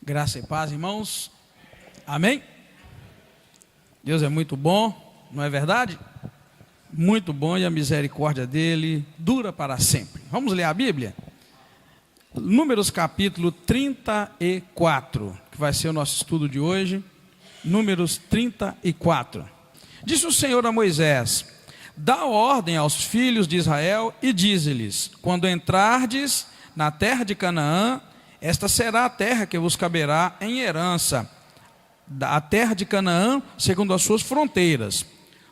Graça e paz, irmãos. Amém? Deus é muito bom, não é verdade? Muito bom, e a misericórdia dele dura para sempre. Vamos ler a Bíblia? Números capítulo 34, que vai ser o nosso estudo de hoje. Números 34. Disse o Senhor a Moisés: dá ordem aos filhos de Israel e dize-lhes: quando entrardes na terra de Canaã, esta será a terra que vos caberá em herança, a terra de Canaã segundo as suas fronteiras.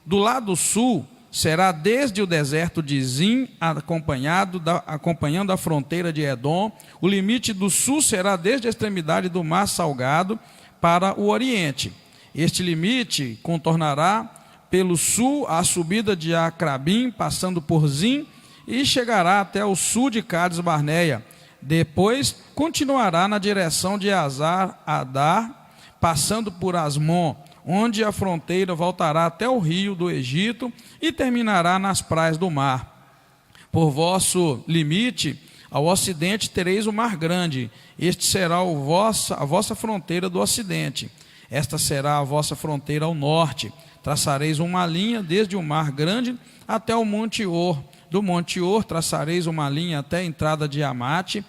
Do lado sul será desde o deserto de Zim, acompanhando a fronteira de Edom. O limite do sul será desde a extremidade do mar Salgado para o oriente. Este limite contornará pelo sul a subida de Acrabim, passando por Zim, e chegará até o sul de Cades Barneia. Depois continuará na direção de Azar-Adar, passando por Asmon, onde a fronteira voltará até o rio do Egito e terminará nas praias do mar. Por vosso limite, ao ocidente tereis o Mar Grande. Este será a vossa fronteira do ocidente. Esta será a vossa fronteira ao norte. Traçareis uma linha desde o Mar Grande até o Monte Or. Do Monte Or traçareis uma linha até a entrada de Amate.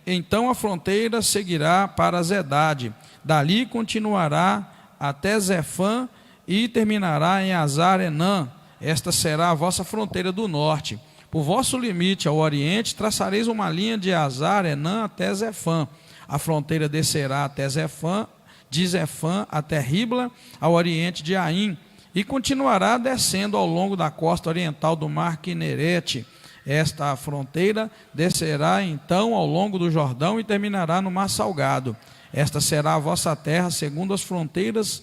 Então a fronteira seguirá para Zedade. Dali continuará até Zefã e terminará em Azar-Enã. Esta será a vossa fronteira do norte. Por vosso limite ao oriente traçareis uma linha de Azar-Enã até Zefã. A fronteira descerá até Zefã, de Zefã até Ribla, ao oriente de Aim, e continuará descendo ao longo da costa oriental do mar Quinerete. Esta fronteira descerá então ao longo do Jordão e terminará no mar Salgado. Esta será a vossa terra segundo as fronteiras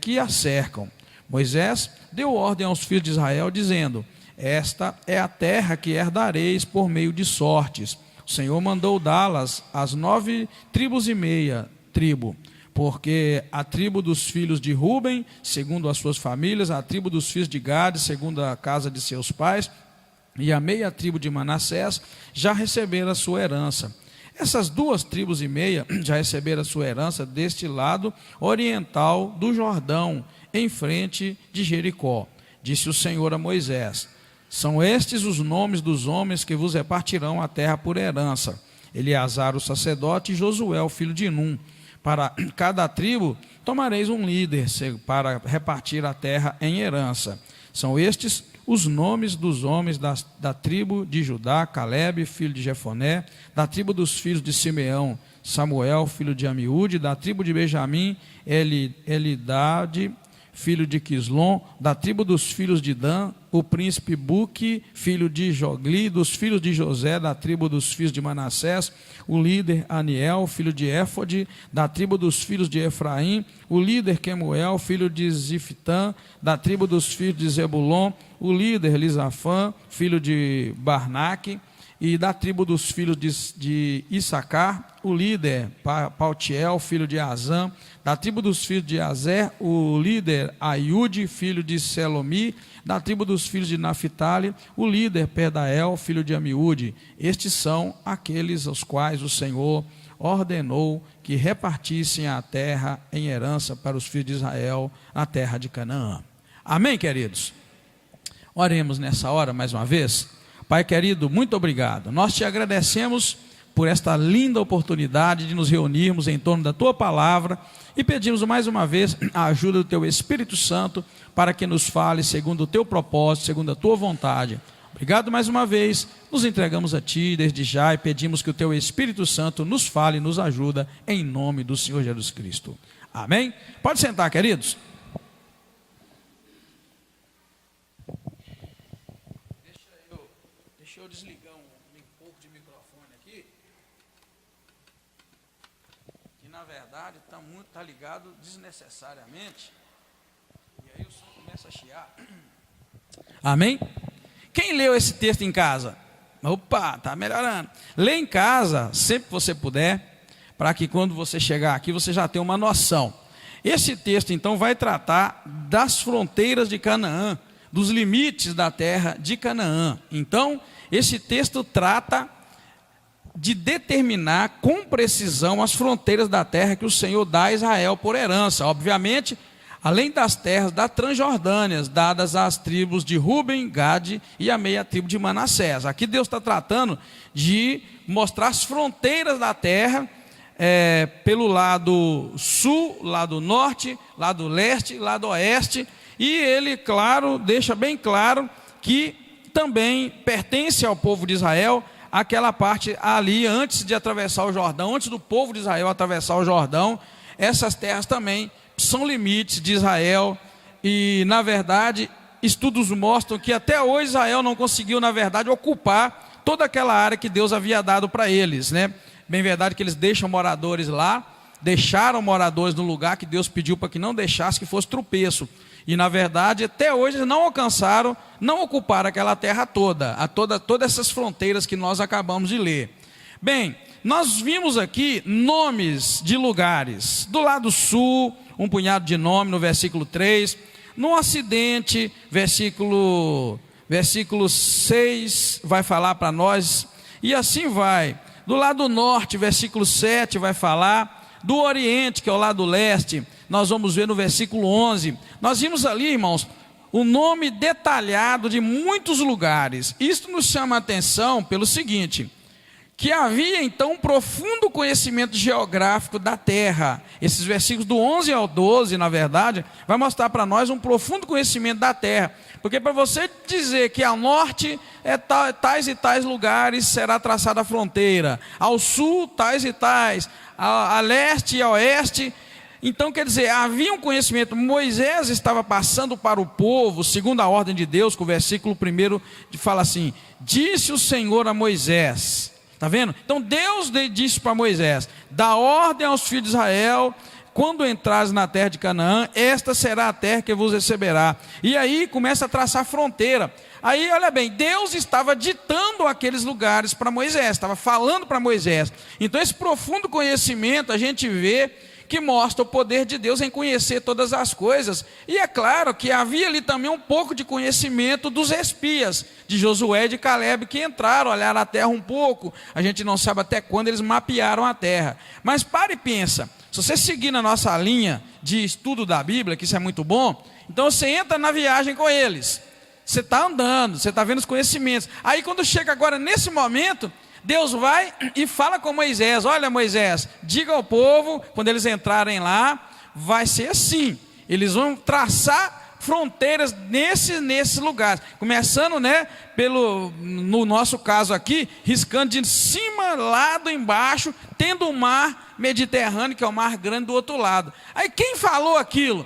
que a cercam. Moisés deu ordem aos filhos de Israel, dizendo: esta é a terra que herdareis por meio de sortes. O Senhor mandou dá-las às 9 tribos e meia, porque a tribo dos filhos de Ruben, segundo as suas famílias, a tribo dos filhos de Gade, segundo a casa de seus pais, e a meia tribo de Manassés já receberam a sua herança. Essas 2 tribos e meia já receberam a sua herança deste lado oriental do Jordão, em frente de Jericó. Disse o Senhor a Moisés: são estes os nomes dos homens que vos repartirão a terra por herança: Eleazar o sacerdote e Josué o filho de Num. Para cada tribo tomareis um líder para repartir a terra em herança. São estes os nomes dos homens da tribo de Judá: Calebe, filho de Jefoné; da tribo dos filhos de Simeão, Samuel, filho de Amiúde; da tribo de Benjamim, Elidade, filho de Quislom; da tribo dos filhos de Dan, o príncipe Buque, filho de Jogli; dos filhos de José, da tribo dos filhos de Manassés, o líder Aniel, filho de Éfode; da tribo dos filhos de Efraim, o líder Quemuel, filho de Ziftã; da tribo dos filhos de Zebulon, o líder Lisafã, filho de Barnaque; e da tribo dos filhos de Issacar, o líder Paltiel, filho de Azã; da tribo dos filhos de Azer, o líder Aiude, filho de Selomi; da tribo dos filhos de Naphtali, o líder Pedael, filho de Amiúde. Estes são aqueles aos quais o Senhor ordenou que repartissem a terra em herança para os filhos de Israel, a terra de Canaã. Amém, queridos? Oremos nessa hora mais uma vez. Pai querido, muito obrigado. Nós te agradecemos por esta linda oportunidade de nos reunirmos em torno da tua palavra e pedimos mais uma vez a ajuda do teu Espírito Santo para que nos fale segundo o teu propósito, segundo a tua vontade. Obrigado mais uma vez, nos entregamos a ti desde já e pedimos que o teu Espírito Santo nos fale e nos ajuda em nome do Senhor Jesus Cristo. Amém? Pode sentar, queridos. Deixa eu desligar um pouco de microfone aqui, que na verdade está ligado desnecessariamente, e aí o som começa a chiar. Amém? Quem leu esse texto em casa? Opa, está melhorando. Lê em casa, sempre que você puder, para que quando você chegar aqui, você já tenha uma noção. Esse texto então vai tratar das fronteiras de Canaã, dos limites da terra de Canaã. Então, esse texto trata de determinar com precisão as fronteiras da terra que o Senhor dá a Israel por herança. Obviamente, além das terras da Transjordânia, dadas às tribos de Ruben, Gade e a meia tribo de Manassés. Aqui Deus está tratando de mostrar as fronteiras da terra, pelo lado sul, lado norte, lado leste, lado oeste, e ele, claro, deixa bem claro que também pertence ao povo de Israel aquela parte ali antes de atravessar o Jordão, antes do povo de Israel atravessar o Jordão. Essas terras também são limites de Israel, e na verdade estudos mostram que até hoje Israel não conseguiu, na verdade, ocupar toda aquela área que Deus havia dado para eles, né? Bem verdade que eles deixam moradores lá, deixaram moradores no lugar que Deus pediu para que não deixasse, que fosse tropeço. E na verdade, até hoje eles não alcançaram, não ocuparam aquela terra toda, todas essas fronteiras que nós acabamos de ler. Bem, nós vimos aqui nomes de lugares. Do lado sul, um punhado de nome no versículo 3. No ocidente, versículo 6 vai falar para nós, e assim vai. Do lado norte, versículo 7 vai falar. Do oriente, que é o lado leste, nós vamos ver no versículo 11. Nós vimos ali, irmãos, o nome detalhado de muitos lugares. Isto nos chama a atenção pelo seguinte: que havia então um profundo conhecimento geográfico da terra. Esses versículos do 11 ao 12, na verdade, vai mostrar para nós um profundo conhecimento da terra. Porque para você dizer que ao norte tais e tais lugares será traçada a fronteira, ao sul tais e tais, a leste e a oeste. Então quer dizer, havia um conhecimento. Moisés estava passando para o povo, segundo a ordem de Deus, que o versículo 1 fala assim: disse o Senhor a Moisés. Está vendo? Então Deus disse para Moisés: dá ordem aos filhos de Israel, quando entrares na terra de Canaã, esta será a terra que vos receberá. E aí começa a traçar fronteira. Aí olha bem, Deus estava ditando aqueles lugares para Moisés, estava falando para Moisés. Então esse profundo conhecimento a gente vê que mostra o poder de Deus em conhecer todas as coisas. E é claro que havia ali também um pouco de conhecimento dos espias, de Josué e de Calebe, que entraram, olharam a terra um pouco. A gente não sabe até quando eles mapearam a terra. Mas para e pensa, se você seguir na nossa linha de estudo da Bíblia, que isso é muito bom, então você entra na viagem com eles. Você está andando, você está vendo os conhecimentos. Aí quando chega agora nesse momento, Deus vai e fala com Moisés: olha, Moisés, diga ao povo, quando eles entrarem lá, vai ser assim. Eles vão traçar fronteiras nesses lugares. Começando, né, no nosso caso aqui, riscando de cima, lado, embaixo, tendo o mar Mediterrâneo, que é o mar grande do outro lado. Aí quem falou aquilo?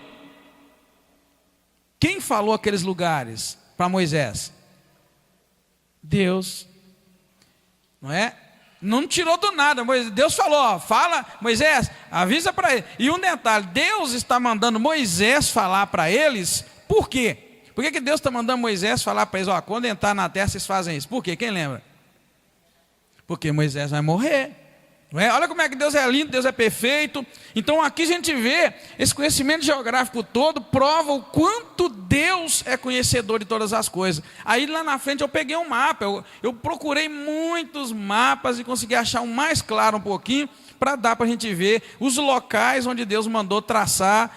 Quem falou aqueles lugares para Moisés? Deus. Não é? Não tirou do nada. Deus falou: ó, fala, Moisés, avisa para ele. E um detalhe: Deus está mandando Moisés falar para eles. Por quê? Por que Deus está mandando Moisés falar para eles: ó, quando entrar na terra vocês fazem isso? Por quê? Quem lembra? Porque Moisés vai morrer. Não é? Olha como é que Deus é lindo, Deus é perfeito. Então aqui a gente vê esse conhecimento geográfico todo, prova o quanto Deus é conhecedor de todas as coisas. Aí lá na frente eu peguei um mapa, eu procurei muitos mapas e consegui achar um mais claro um pouquinho, para dar para a gente ver os locais onde Deus mandou traçar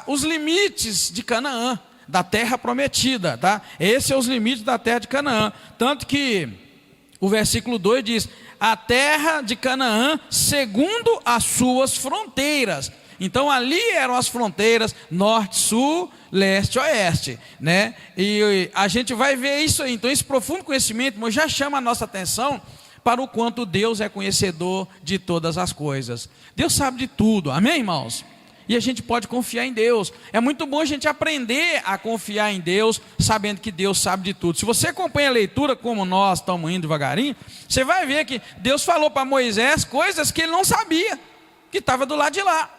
os limites de Canaã, da terra prometida, tá? Esses são os limites da terra de Canaã. Tanto que o versículo 2 diz: a terra de Canaã segundo as suas fronteiras. Então ali eram as fronteiras norte, sul, leste, oeste, né? E a gente vai ver isso aí. Então esse profundo conhecimento já chama a nossa atenção para o quanto Deus é conhecedor de todas as coisas. Deus sabe de tudo, amém, irmãos? E a gente pode confiar em Deus. É muito bom a gente aprender a confiar em Deus, sabendo que Deus sabe de tudo. Se você acompanha a leitura como nós estamos indo devagarinho, você vai ver que Deus falou para Moisés coisas que ele não sabia, que estava do lado de lá.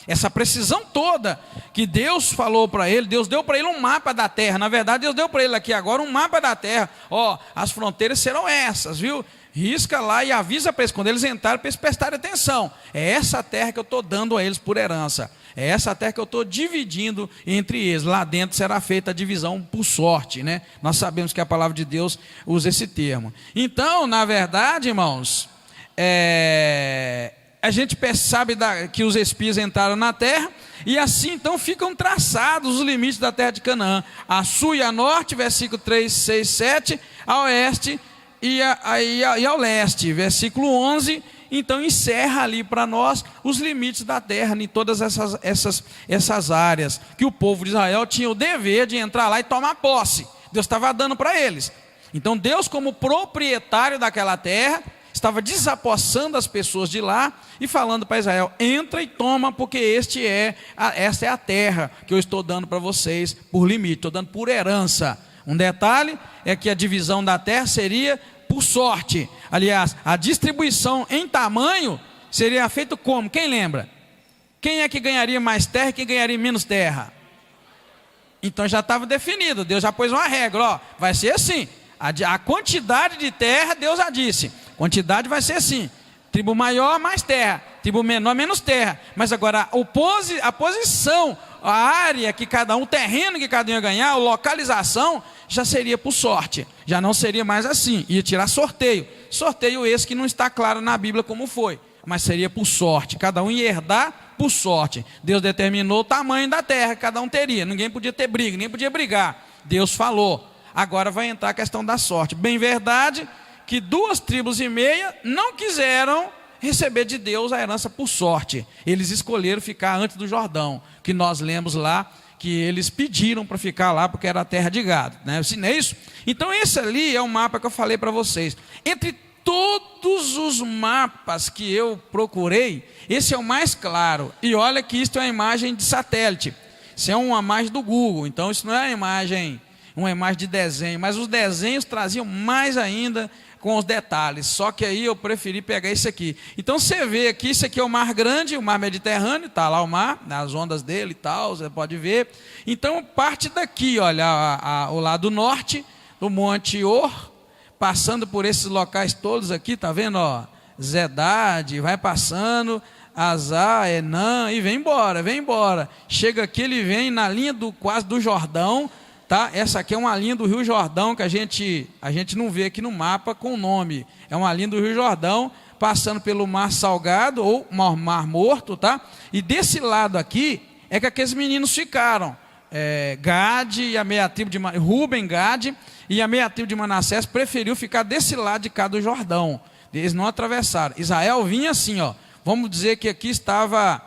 Essa precisão toda que Deus falou para ele, Deus deu para ele um mapa da terra. Na verdade, Deus deu para ele aqui agora um mapa da terra. Ó, as fronteiras serão essas, viu? Risca lá e avisa para eles, quando eles entrarem, para eles prestarem atenção. É essa terra que eu estou dando a eles por herança. É essa terra que eu estou dividindo entre eles. Lá dentro será feita a divisão por sorte, né? Nós sabemos que a palavra de Deus usa esse termo. Então, na verdade, irmãos, a gente percebe que os espias entraram na terra, e assim então ficam traçados os limites da terra de Canaã, a sul e a norte, versículo 3, 6, 7, a oeste e ao leste, versículo 11, então encerra ali para nós os limites da terra, em todas essas áreas, que o povo de Israel tinha o dever de entrar lá e tomar posse, Deus estava dando para eles. Então Deus, como proprietário daquela terra, estava desapossando as pessoas de lá e falando para Israel: entra e toma, porque esta é a terra que eu estou dando para vocês por limite, estou dando por herança. Um detalhe é que a divisão da terra seria por sorte. Aliás, a distribuição em tamanho seria feita como? Quem lembra? Quem é que ganharia mais terra e quem ganharia menos terra? Então já estava definido, Deus já pôs uma regra, ó, vai ser assim. A quantidade de terra, Deus já disse, quantidade vai ser assim: tribo maior, mais terra; tribo menor, menos terra. Mas agora a posição, a área que cada um, o terreno que cada um ia ganhar, a localização, já seria por sorte. Já não seria mais assim, ia tirar sorteio. Sorteio esse que não está claro na Bíblia como foi, mas seria por sorte. Cada um ia herdar por sorte. Deus determinou o tamanho da terra que cada um teria. Ninguém podia ter briga, ninguém podia brigar. Deus falou. Agora vai entrar a questão da sorte. Bem verdade que 2,5 tribos não quiseram receber de Deus a herança por sorte. Eles escolheram ficar antes do Jordão, que nós lemos lá, que eles pediram para ficar lá porque era a terra de gado, né? Não é isso? Então esse ali é o mapa que eu falei para vocês. Entre todos os mapas que eu procurei, esse é o mais claro. E olha que isso é uma imagem de satélite. Isso é uma imagem do Google. Então isso não é uma imagem de desenho, mas os desenhos traziam mais ainda com os detalhes. Só que aí eu preferi pegar esse aqui. Então você vê aqui, esse aqui é o Mar Grande, o Mar Mediterrâneo, está lá o mar, nas ondas dele e tal, você pode ver. Então parte daqui, olha, o lado norte do Monte Or, passando por esses locais todos aqui, tá vendo, ó? Zedade, vai passando, Azar, Enã, e vem embora. Chega aqui, ele vem na linha quase do Jordão, tá? Essa aqui é uma linha do Rio Jordão que a gente não vê aqui no mapa com o nome. É uma linha do Rio Jordão, passando pelo Mar Salgado ou Mar Morto, tá? E desse lado aqui é que aqueles meninos ficaram. Gade e a meia tribo de Ruben, Gade e a meia tribo de Manassés preferiu ficar desse lado de cá do Jordão. Eles não atravessaram. Israel vinha assim, ó. Vamos dizer que aqui estava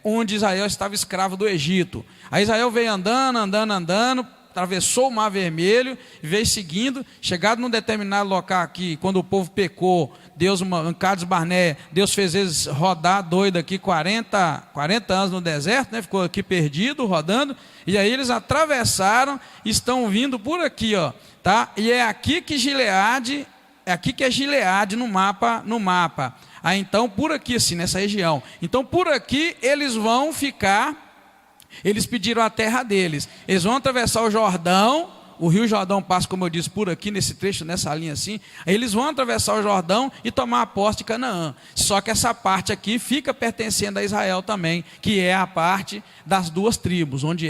onde Israel estava escravo do Egito. Aí Israel veio andando, atravessou o Mar Vermelho, veio seguindo, chegado num determinado local aqui, quando o povo pecou, Deus, em Cades Barnea, Deus fez eles rodar doido aqui 40 anos no deserto, né? Ficou aqui perdido, rodando, e aí eles atravessaram, estão vindo por aqui, ó, tá? E é aqui que Gileade, é Gileade no mapa. Aí então por aqui assim, nessa região. Então por aqui eles vão ficar. Eles pediram a terra deles. Eles vão atravessar o Jordão. O Rio Jordão passa, como eu disse, por aqui nesse trecho, nessa linha assim. Aí eles vão atravessar o Jordão e tomar a posse de Canaã. Só que essa parte aqui fica pertencendo a Israel também, que é a parte das 2 tribos, onde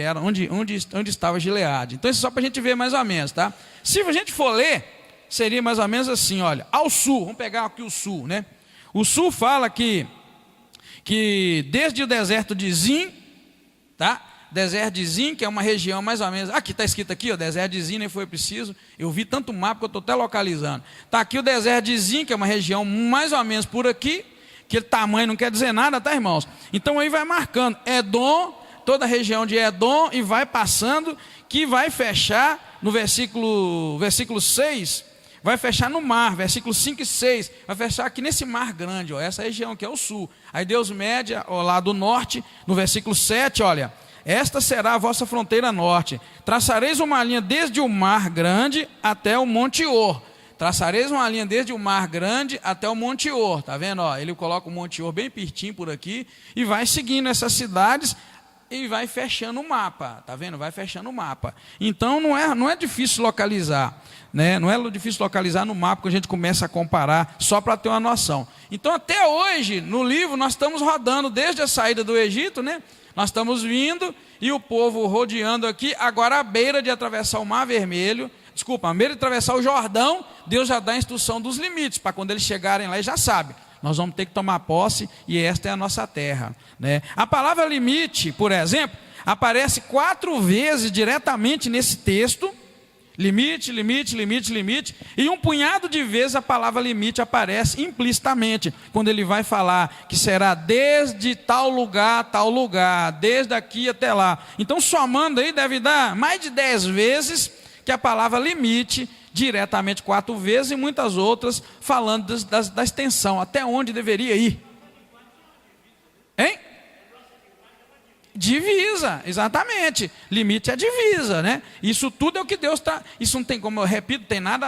estava Gileade. Então isso é só para a gente ver mais ou menos, tá? Se a gente for ler, seria mais ou menos assim, olha, ao sul. Vamos pegar aqui o sul, né? O sul fala que desde o deserto de Zin, tá? Deserto de Zin, que é uma região mais ou menos, aqui está escrito aqui, ó, deserto de Zin, nem foi preciso, eu vi tanto mapa que eu estou até localizando. Está aqui o deserto de Zin, que é uma região mais ou menos por aqui, que tamanho não quer dizer nada, tá, irmãos? Então aí vai marcando, Edom, toda a região de Edom, e vai passando, que vai fechar no versículo 6, vai fechar no mar, versículos 5 e 6, vai fechar aqui nesse mar grande, ó, essa região que é o sul. Aí Deus mede ó, lá do norte, no versículo 7, olha, esta será a vossa fronteira norte, traçareis uma linha desde o mar grande até o Monte Or. Traçareis uma linha desde o mar grande até o Monte Or, tá vendo? Ó, ele coloca o Monte Or bem pertinho por aqui, e vai seguindo essas cidades, e vai fechando o mapa, tá vendo? Vai fechando o mapa. Então não é difícil localizar, né? Não é difícil localizar no mapa que a gente começa a comparar, só para ter uma noção. Então até hoje, no livro, nós estamos rodando desde a saída do Egito, né? Nós estamos vindo e o povo rodeando aqui, agora à beira de atravessar o Mar Vermelho, Desculpa, ao medo de atravessar o Jordão, Deus já dá a instrução dos limites, para quando eles chegarem lá, eles já sabem. Nós vamos ter que tomar posse e esta é a nossa terra, né? A palavra limite, por exemplo, aparece 4 vezes diretamente nesse texto. Limite, limite, limite, limite. E um punhado de vezes a palavra limite aparece implicitamente, quando ele vai falar que será desde tal lugar, desde aqui até lá. Então, somando aí, deve dar mais de 10 vezes que a palavra limite, diretamente 4 vezes, e muitas outras falando da extensão, até onde deveria ir. Hein? Divisa, exatamente. Limite é divisa, né? Isso tudo é o que Deus está. Isso não tem, como eu repito,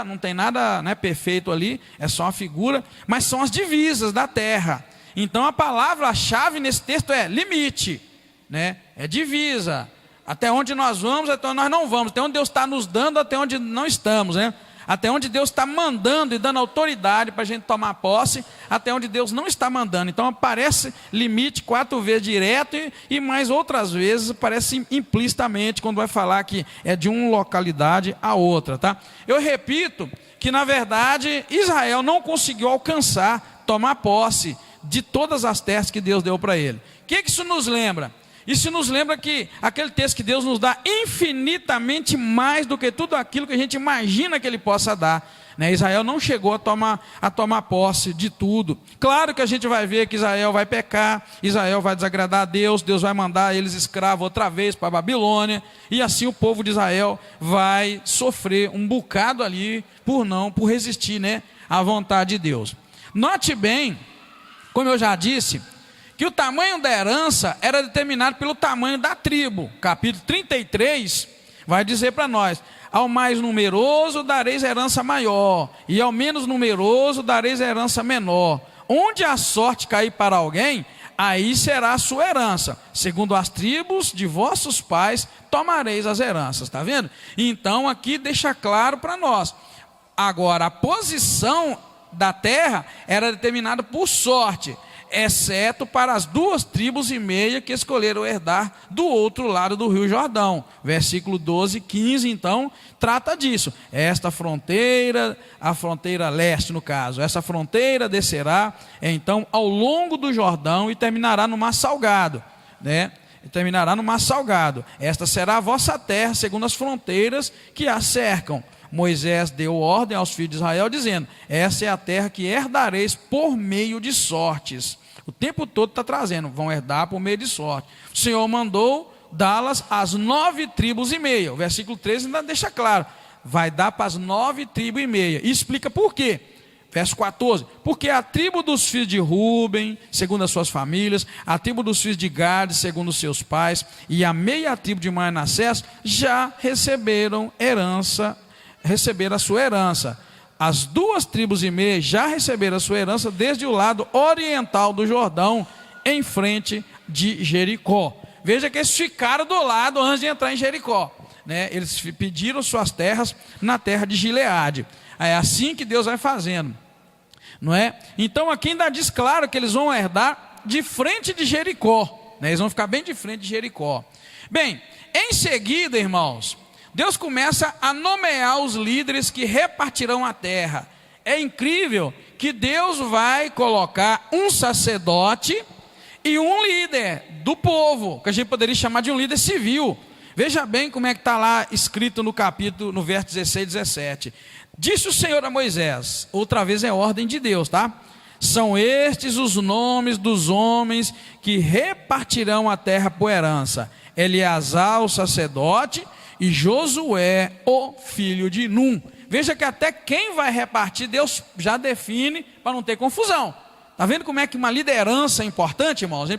não tem nada, né, perfeito ali, é só uma figura, mas são as divisas da terra. Então a palavra-chave nesse texto é limite, né? É divisa. Até onde nós vamos, até onde nós não vamos, até onde Deus está nos dando, até onde não estamos, né? Até onde Deus está mandando e dando autoridade para a gente tomar posse, até onde Deus não está mandando. Então aparece limite 4 vezes direto e mais outras vezes aparece implicitamente quando vai falar que é de uma localidade a outra, tá? Eu repito que na verdade Israel não conseguiu alcançar, tomar posse de todas as terras que Deus deu para ele. O que isso nos lembra? Isso nos lembra que aquele texto que Deus nos dá infinitamente mais do que tudo aquilo que a gente imagina que Ele possa dar, né? Israel não chegou a tomar posse de tudo. Claro que a gente vai ver que Israel vai pecar, Israel vai desagradar a Deus, Deus vai mandar eles escravos outra vez para a Babilônia, e assim o povo de Israel vai sofrer um bocado ali por resistir, né, à vontade de Deus. Note bem, como eu já disse, que o tamanho da herança era determinado pelo tamanho da tribo. Capítulo 33 vai dizer para nós: ao mais numeroso dareis herança maior, e ao menos numeroso dareis herança menor. Onde a sorte cair para alguém, aí será a sua herança. Segundo as tribos de vossos pais, tomareis as heranças. Está vendo? Então aqui deixa claro para nós. Agora, a posição da terra era determinada por sorte, exceto para as 2,5 tribos que escolheram herdar do outro lado do rio Jordão. Versículo 12 e 15, então, trata disso. Esta fronteira, a fronteira leste no caso, essa fronteira descerá, então, ao longo do Jordão e terminará no Mar Salgado, né? E terminará no Mar Salgado. Esta será a vossa terra, segundo as fronteiras que a cercam. Moisés deu ordem aos filhos de Israel, dizendo: essa é a terra que herdareis por meio de sortes. O tempo todo está trazendo, vão herdar por meio de sorte. O Senhor mandou dá-las às 9,5 tribos. O versículo 13 ainda deixa claro, vai dar para as 9,5 tribos. E explica por quê. Verso 14, porque a tribo dos filhos de Ruben, segundo as suas famílias, a tribo dos filhos de Gade, segundo os seus pais, e a meia tribo de Manassés já receberam a sua herança. As 2,5 tribos já receberam a sua herança desde o lado oriental do Jordão, em frente de Jericó. Veja que eles ficaram do lado antes de entrar em Jericó, né? Eles pediram suas terras na terra de Gileade. É assim que Deus vai fazendo, não é? Então aqui ainda diz claro que eles vão herdar de frente de Jericó, né? Eles vão ficar bem de frente de Jericó. Bem, em seguida, irmãos, Deus começa a nomear os líderes que repartirão a terra. É incrível que Deus vai colocar um sacerdote e um líder do povo, que a gente poderia chamar de um líder civil. Veja bem como é que está lá escrito no capítulo, no verso 16 e 17. Disse o Senhor a Moisés, outra vez é ordem de Deus, tá? São estes os nomes dos homens que repartirão a terra por herança: Eleazar, o sacerdote, e Josué, o filho de Num. Veja que até quem vai repartir, Deus já define para não ter confusão. Está vendo como é que uma liderança é importante, irmãos? A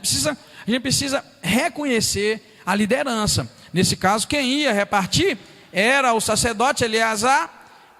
gente precisa reconhecer a liderança. Nesse caso, quem ia repartir era o sacerdote Eleazar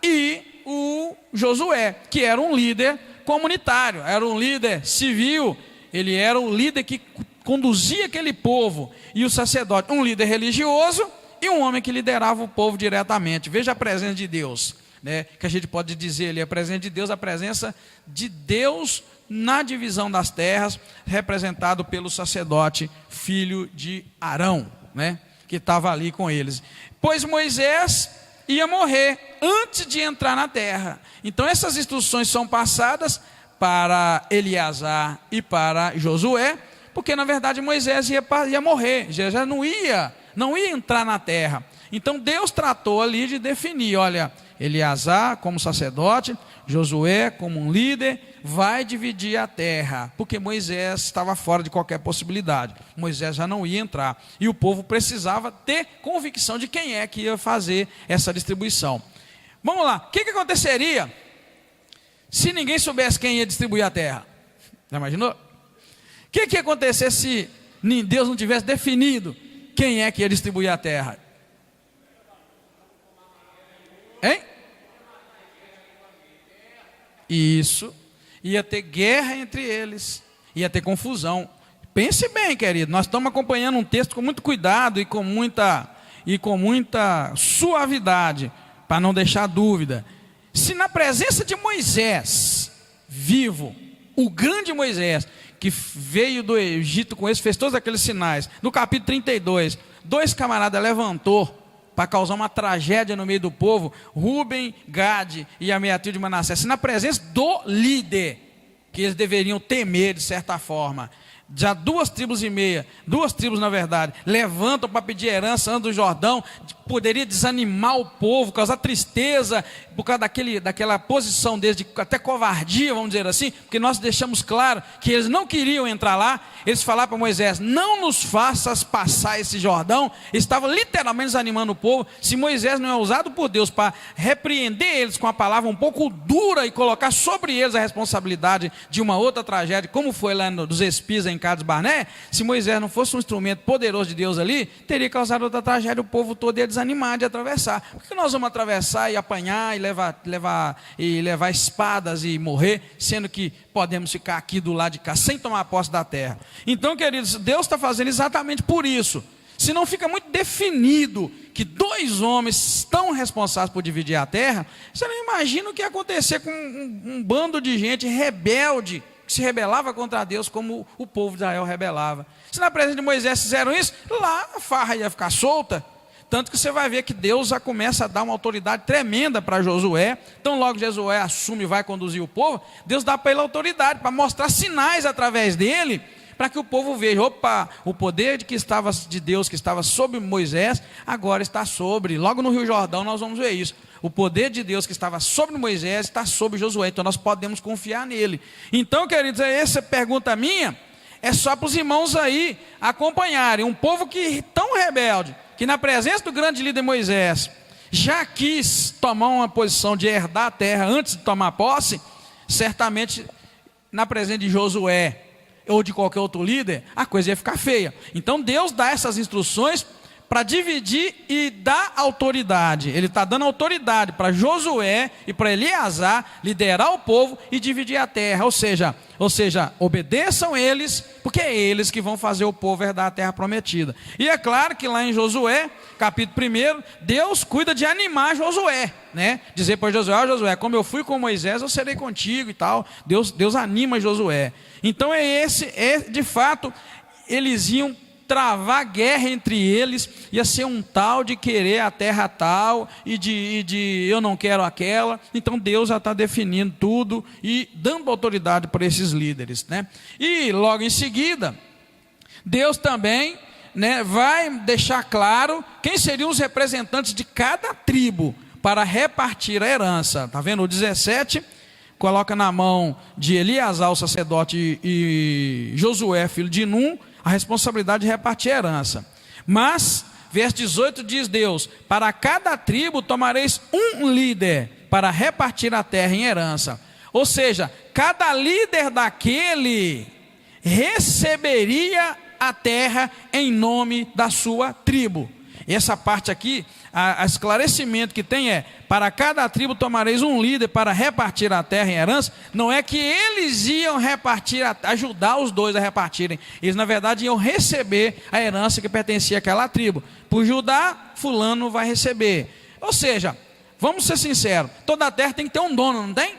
e o Josué, que era um líder comunitário, era um líder civil, ele era o líder que conduzia aquele povo. E o sacerdote, um líder religioso, e um homem que liderava o povo diretamente. Veja a presença de Deus, né? Que a gente pode dizer ali, a presença de Deus na divisão das terras, representado pelo sacerdote, filho de Arão, né? Que estava ali com eles. Pois Moisés ia morrer antes de entrar na terra. Então essas instruções são passadas para Eleazar e para Josué, porque na verdade Moisés ia morrer, já não ia entrar na terra. Então Deus tratou ali de definir, olha, Eleazar como sacerdote, Josué como um líder, vai dividir a terra, porque Moisés estava fora de qualquer possibilidade, Moisés já não ia entrar, e o povo precisava ter convicção de quem é que ia fazer essa distribuição. Vamos lá, o que aconteceria se ninguém soubesse quem ia distribuir a terra? Já imaginou? O que ia acontecer se Deus não tivesse definido quem é que ia distribuir a terra? Hein? Isso, ia ter guerra entre eles, ia ter confusão. Pense bem, querido, nós estamos acompanhando um texto com muito cuidado e com muita suavidade, para não deixar dúvida. Se na presença de Moisés, vivo, o grande Moisés, que veio do Egito com eles, fez todos aqueles sinais, no capítulo 32, 2 camaradas levantou para causar uma tragédia no meio do povo, Rúben, Gade e a meia tribo de Manassés, se na presença do líder, que eles deveriam temer de certa forma, já 2,5 tribos, 2 tribos na verdade, levantam para pedir herança antes do Jordão, poderia desanimar o povo, causar tristeza, por causa daquela posição deles, de até covardia, vamos dizer assim, porque nós deixamos claro que eles não queriam entrar lá. Eles falaram para Moisés, não nos faças passar esse Jordão. Eles estavam literalmente desanimando o povo. Se Moisés não é usado por Deus para repreender eles com a palavra um pouco dura e colocar sobre eles a responsabilidade de uma outra tragédia, como foi lá dos espias em Cades Barné, se Moisés não fosse um instrumento poderoso de Deus ali, teria causado outra tragédia, o povo todo ia desanimar de atravessar. Por que nós vamos atravessar e apanhar e levar espadas e morrer, sendo que podemos ficar aqui do lado de cá sem tomar posse da terra? Então, queridos, Deus está fazendo exatamente por isso. Se não fica muito definido que 2 homens estão responsáveis por dividir a terra, você não imagina o que ia acontecer com um bando de gente rebelde, que se rebelava contra Deus, como o povo de Israel rebelava. Se na presença de Moisés fizeram isso, lá a farra ia ficar solta. Tanto que você vai ver que Deus já começa a dar uma autoridade tremenda para Josué. Então logo Josué assume e vai conduzir o povo, Deus dá para ele autoridade, para mostrar sinais através dele, para que o povo veja, opa, o poder de Deus que estava sobre Moisés, agora está sobre, logo no Rio Jordão nós vamos ver isso. O poder de Deus que estava sobre Moisés está sobre Josué, então nós podemos confiar nele. Então, queridos, essa pergunta minha é só para os irmãos aí acompanharem. Um povo que tão rebelde, que na presença do grande líder Moisés, já quis tomar uma posição de herdar a terra antes de tomar posse, certamente na presença de Josué ou de qualquer outro líder, a coisa ia ficar feia. Então Deus dá essas instruções para dividir e dar autoridade. Ele está dando autoridade para Josué e para Eleazar liderar o povo e dividir a terra. Ou seja, obedeçam eles, porque é eles que vão fazer o povo herdar a terra prometida. E é claro que lá em Josué, capítulo 1, Deus cuida de animar Josué, né? Dizer para Josué, Josué, como eu fui com Moisés, eu serei contigo e tal. Deus anima Josué. Então de fato, eles iam travar guerra entre eles, ia ser um tal de querer a terra tal, e de eu não quero aquela. Então Deus já está definindo tudo e dando autoridade para esses líderes, né? E logo em seguida, Deus também, né, vai deixar claro quem seriam os representantes de cada tribo para repartir a herança. Está vendo? O 17 coloca na mão de Eleazar, o sacerdote, e Josué, filho de Num, a responsabilidade de repartir a herança. Mas, verso 18 diz Deus, para cada tribo tomareis um líder para repartir a terra em herança. Ou seja, cada líder daquele receberia a terra em nome da sua tribo. E essa parte aqui, o esclarecimento que tem é, para cada tribo tomareis um líder para repartir a terra em herança. Não é que eles iam repartir, ajudar os dois a repartirem. Eles na verdade iam receber a herança que pertencia àquela tribo. Por Judá, fulano vai receber. Ou seja, vamos ser sinceros, toda a terra tem que ter um dono, não tem?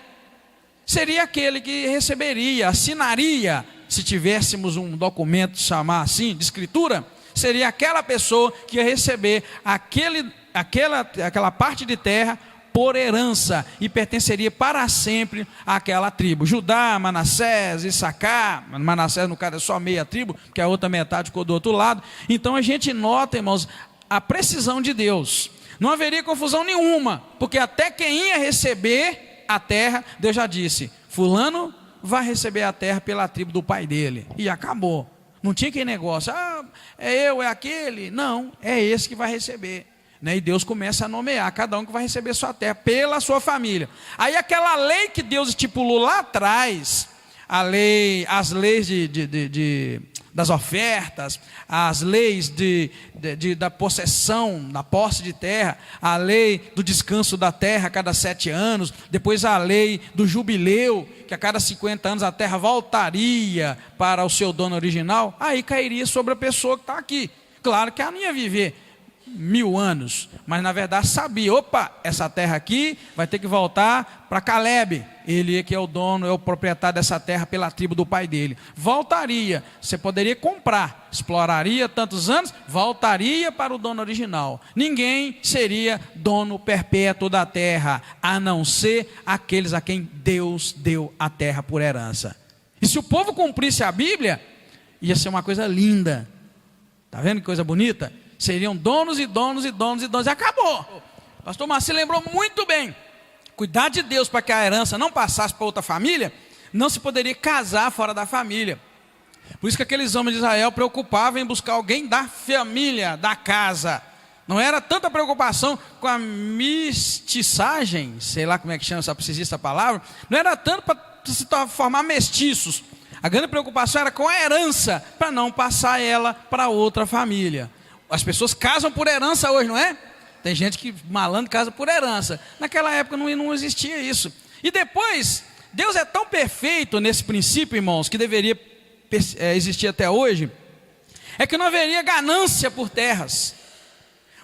Seria aquele que receberia, assinaria, se tivéssemos um documento, chamar assim, de escritura, seria aquela pessoa que ia receber aquela parte de terra por herança e pertenceria para sempre àquela tribo. Judá, Manassés, Issacar, Manassés no caso é só meia tribo, porque a outra metade ficou do outro lado. Então a gente nota, irmãos, a precisão de Deus. Não haveria confusão nenhuma, porque até quem ia receber a terra, Deus já disse, fulano vai receber a terra pela tribo do pai dele, e acabou. Não tinha aquele negócio, é eu, é aquele. Não, é esse que vai receber. E Deus começa a nomear cada um que vai receber sua terra pela sua família. Aí aquela lei que Deus estipulou lá atrás, as leis das ofertas, as leis da possessão, da posse de terra, a lei do descanso da terra a cada 7 anos, depois a lei do jubileu, que a cada 50 anos a terra voltaria para o seu dono original, aí cairia sobre a pessoa que está aqui. Claro que ela não ia viver 1000 anos, mas na verdade sabia, essa terra aqui vai ter que voltar para Caleb, ele que é o dono, é o proprietário dessa terra pela tribo do pai dele, voltaria, você poderia comprar, exploraria tantos anos, voltaria para o dono original. Ninguém seria dono perpétuo da terra, a não ser aqueles a quem Deus deu a terra por herança. E se o povo cumprisse a Bíblia, ia ser uma coisa linda, está vendo que coisa bonita? Seriam donos e donos e donos e donos, e acabou. Pastor Marcinho lembrou muito bem, cuidar de Deus para que a herança não passasse para outra família, não se poderia casar fora da família. Por isso que aqueles homens de Israel preocupavam em buscar alguém da família, da casa. Não era tanta preocupação com a mestiçagem, sei lá como é que chama, se existe essa palavra, não era tanto para se formar mestiços. A grande preocupação era com a herança, para não passar ela para outra família. As pessoas casam por herança hoje, não é? Tem gente que malandro casa por herança. Naquela época não existia isso. E depois, Deus é tão perfeito nesse princípio, irmãos, que deveria existir até hoje, é que não haveria ganância por terras.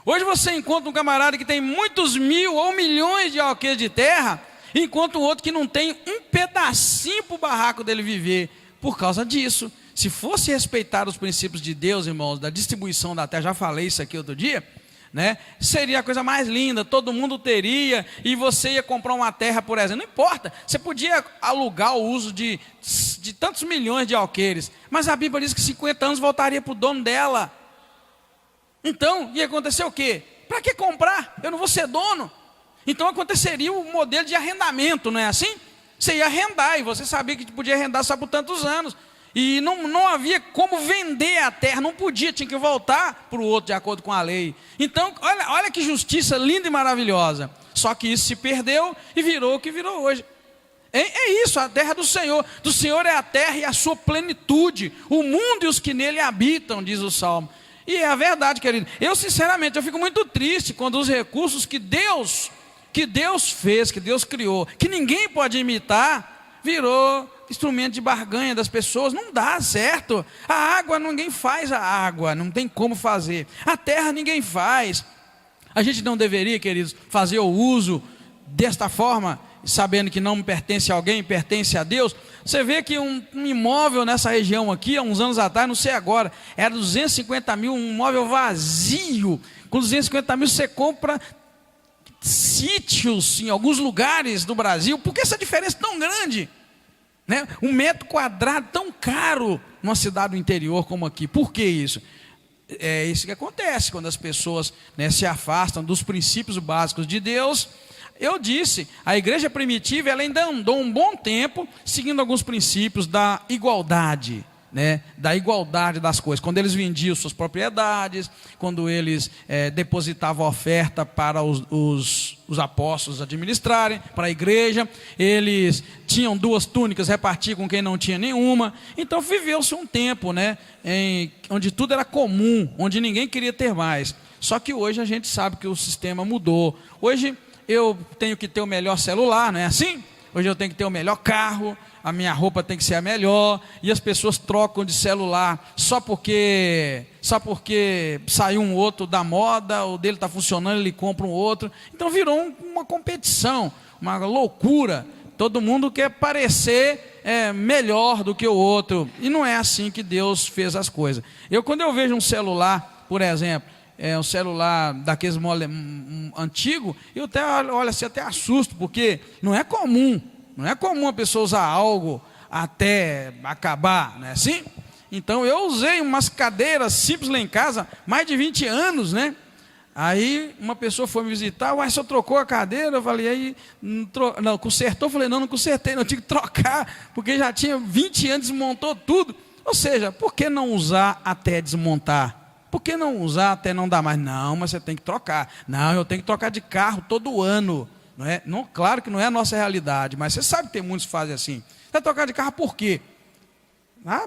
Hoje você encontra um camarada que tem muitos mil ou milhões de alqueires de terra, enquanto o outro que não tem um pedacinho para o barraco dele viver, por causa disso. Se fosse respeitar os princípios de Deus, irmãos, da distribuição da terra, já falei isso aqui outro dia, seria a coisa mais linda, todo mundo teria, e você ia comprar uma terra, por exemplo, não importa, você podia alugar o uso de tantos milhões de alqueires, mas a Bíblia diz que 50 anos voltaria para o dono dela. Então, ia acontecer o quê? Para que comprar? Eu não vou ser dono. Então aconteceria o modelo de arrendamento, não é assim? Você ia arrendar, e você sabia que podia arrendar só por tantos anos. E não havia como vender a terra, não podia, tinha que voltar para o outro de acordo com a lei. Então, olha que justiça linda e maravilhosa. Só que isso se perdeu e virou o que virou hoje. É isso, a terra do Senhor é a terra e a sua plenitude, o mundo e os que nele habitam, diz o Salmo. E é a verdade, querido. Eu sinceramente, eu fico muito triste quando os recursos que Deus fez, que Deus criou, que ninguém pode imitar, virou instrumento de barganha das pessoas. Não dá certo. A água, ninguém faz a água, não tem como fazer. A terra ninguém faz. A gente não deveria, queridos, fazer o uso desta forma, sabendo que não pertence a alguém, pertence a Deus. Você vê que um imóvel nessa região aqui, há uns anos atrás, não sei agora, era 250 mil, um imóvel vazio. Com 250 mil você compra sítios em alguns lugares do Brasil. Por que essa diferença tão grande? Um metro quadrado tão caro numa cidade do interior como aqui. Por que isso? É isso que acontece quando as pessoas se afastam dos princípios básicos de Deus. Eu disse, a igreja primitiva ela ainda andou um bom tempo seguindo alguns princípios da igualdade, da igualdade das coisas. Quando eles vendiam suas propriedades, quando eles depositavam a oferta para os apóstolos administrarem, para a igreja, eles tinham 2 túnicas, repartiam com quem não tinha nenhuma. Então viveu-se um tempo onde tudo era comum, onde ninguém queria ter mais. Só que hoje a gente sabe que o sistema mudou. Hoje eu tenho que ter o melhor celular, não é assim? Hoje eu tenho que ter o melhor carro, a minha roupa tem que ser a melhor, e as pessoas trocam de celular só porque saiu um outro da moda, o dele está funcionando, ele compra um outro. Então virou uma competição, uma loucura. Todo mundo quer parecer melhor do que o outro. E não é assim que Deus fez as coisas. Quando eu vejo um celular, por exemplo, um celular daqueles antigo, eu até olho assim, até assusto, porque não é comum a pessoa usar algo até acabar, não é assim? Então eu usei umas cadeiras simples lá em casa, mais de 20 anos, né? Aí uma pessoa foi me visitar, o senhor trocou a cadeira? Eu falei, aí, não, consertou? Eu falei, não consertei, não, eu tive que trocar, porque já tinha 20 anos, desmontou tudo. Ou seja, por que não usar até desmontar? Por que não usar até não dar mais? Não, mas você tem que trocar. Não, eu tenho que trocar de carro todo ano. Não é? Não, claro que não é a nossa realidade, mas você sabe que tem muitos que fazem assim. Você vai trocar de carro por quê?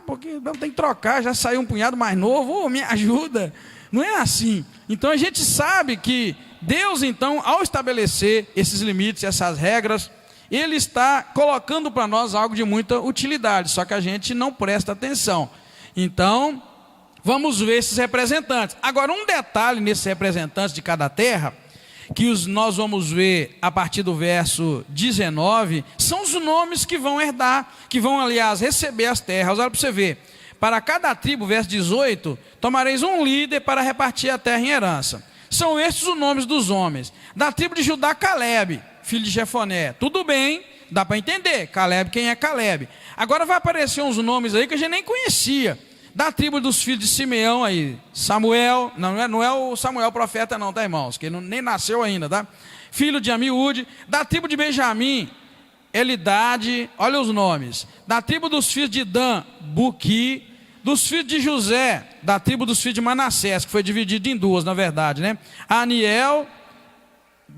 Porque eu tenho que trocar, já saiu um punhado mais novo, me ajuda. Não é assim. Então a gente sabe que Deus, então, ao estabelecer esses limites, essas regras, Ele está colocando para nós algo de muita utilidade, só que a gente não presta atenção. Então, vamos ver esses representantes. Agora, um detalhe nesses representantes de cada terra, que nós vamos ver a partir do verso 19, são os nomes que vão herdar, que vão, aliás, receber as terras. Olha para você ver. Para cada tribo, verso 18, tomareis um líder para repartir a terra em herança. São estes os nomes dos homens. Da tribo de Judá, Calebe, filho de Jefoné. Tudo bem, dá para entender. Calebe, quem é Calebe? Agora vai aparecer uns nomes aí que a gente nem conhecia. Da tribo dos filhos de Simeão aí, Samuel, não é o Samuel profeta não, tá, irmãos? Que nem nasceu ainda, tá? Filho de Amiúde. Da tribo de Benjamim, Elidade, olha os nomes. Da tribo dos filhos de Dan, Buqui. Dos filhos de José, da tribo dos filhos de Manassés, que foi dividido em duas, na verdade, né? Aniel,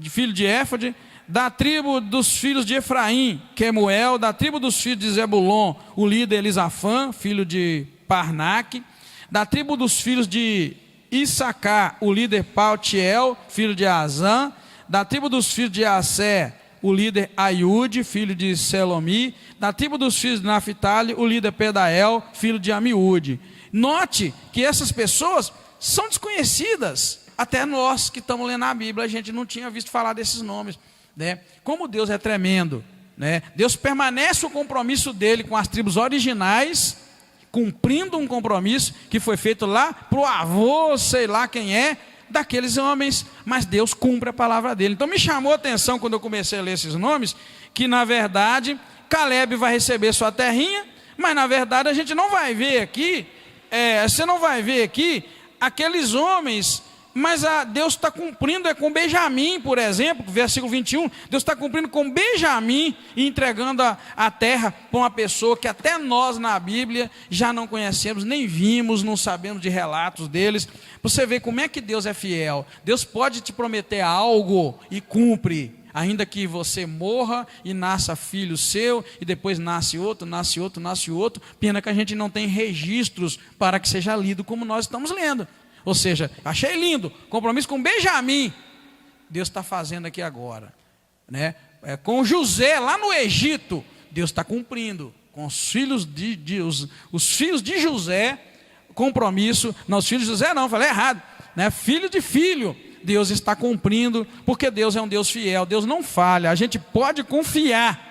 filho de Éfode. Da tribo dos filhos de Efraim, Quemuel. Da tribo dos filhos de Zebulon, o líder Elisafã, filho de Parnaque. Da tribo dos filhos de Issacar, o líder Paltiel, filho de Azã. Da tribo dos filhos de Assé, o líder Aiude, filho de Selomi. Da tribo dos filhos de Naphtali, o líder Pedael, filho de Amiúde. Note que essas pessoas são desconhecidas. Até nós que estamos lendo a Bíblia, a gente não tinha visto falar desses nomes, né? Como Deus é tremendo, né? Deus permanece o compromisso dele com as tribos originais, cumprindo um compromisso que foi feito lá para o avô, sei lá quem é, daqueles homens, mas Deus cumpre a palavra dele. Então me chamou a atenção quando eu comecei a ler esses nomes, que na verdade Calebe vai receber sua terrinha, mas na verdade a gente não vai ver aqui, você não vai ver aqui aqueles homens, mas Deus está cumprindo com Benjamim, por exemplo, versículo 21, Deus está cumprindo com Benjamim e entregando a terra para uma pessoa que até nós na Bíblia já não conhecemos, nem vimos, não sabemos de relatos deles. Você vê como é que Deus é fiel. Deus pode te prometer algo e cumpre, ainda que você morra e nasça filho seu, e depois nasce outro, nasce outro, nasce outro. Pena que a gente não tem registros para que seja lido como nós estamos lendo. Ou seja, achei lindo, compromisso com Benjamim, Deus está fazendo aqui agora, né? Com José lá no Egito, Deus está cumprindo. Com os filhos os filhos de José, compromisso, não, os filhos de José não, falei errado, né? Filho de filho, Deus está cumprindo, porque Deus é um Deus fiel, Deus não falha, a gente pode confiar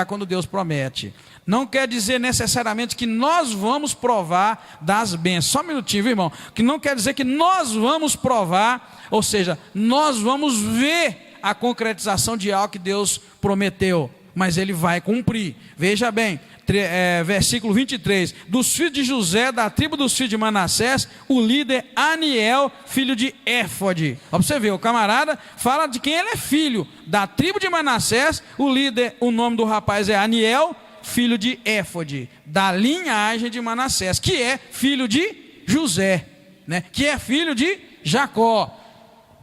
quando Deus promete. Não quer dizer necessariamente que nós vamos provar das bênçãos. Só um minutinho, viu, irmão? Que não quer dizer que nós vamos provar, ou seja, nós vamos ver a concretização de algo que Deus prometeu, mas Ele vai cumprir. Veja bem, versículo 23. Dos filhos de José, da tribo dos filhos de Manassés, o líder Aniel, filho de Éfode. Ó, pra você ver, o camarada fala de quem ele é filho. Da tribo de Manassés, o líder, o nome do rapaz é Aniel, filho de Éfode, da linhagem de Manassés, que é filho de José, né? Que é filho de Jacó.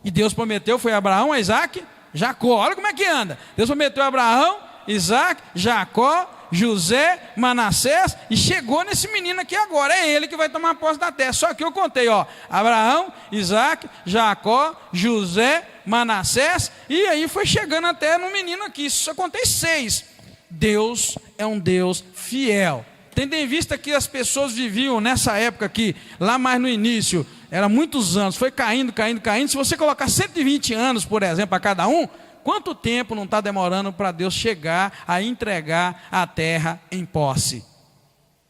E Deus prometeu, foi Abraão, a Isaac, Jacó. Olha como é que anda. Deus prometeu a Abraão, Isaac, Jacó, José, Manassés, e chegou nesse menino aqui agora. É ele que vai tomar posse da terra. Só que eu contei, ó, Abraão, Isaac, Jacó, José, Manassés, e aí foi chegando até no menino aqui. Só contei 6. Deus é um Deus fiel. Tendo em vista que as pessoas viviam nessa época aqui, lá mais no início, era muitos anos, foi caindo. Se você colocar 120 anos, por exemplo, a cada um, Quanto tempo não está demorando para Deus chegar a entregar a terra em posse?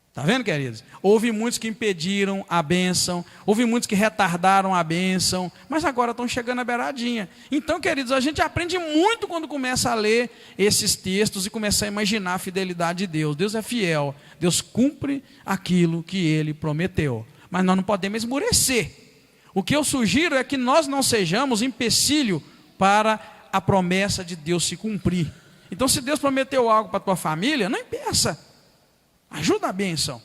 Está vendo, queridos? Houve muitos que impediram a bênção, houve muitos que retardaram a bênção, mas agora estão chegando à beiradinha. Então, queridos, a gente aprende muito quando começa a ler esses textos e começa a imaginar a fidelidade de Deus. Deus é fiel, Deus cumpre aquilo que Ele prometeu, mas nós não podemos esmorecer. O que eu sugiro é que nós não sejamos empecilho para a promessa de Deus se cumprir. Então, se Deus prometeu algo para a tua família, não impeça. Ajuda a bênção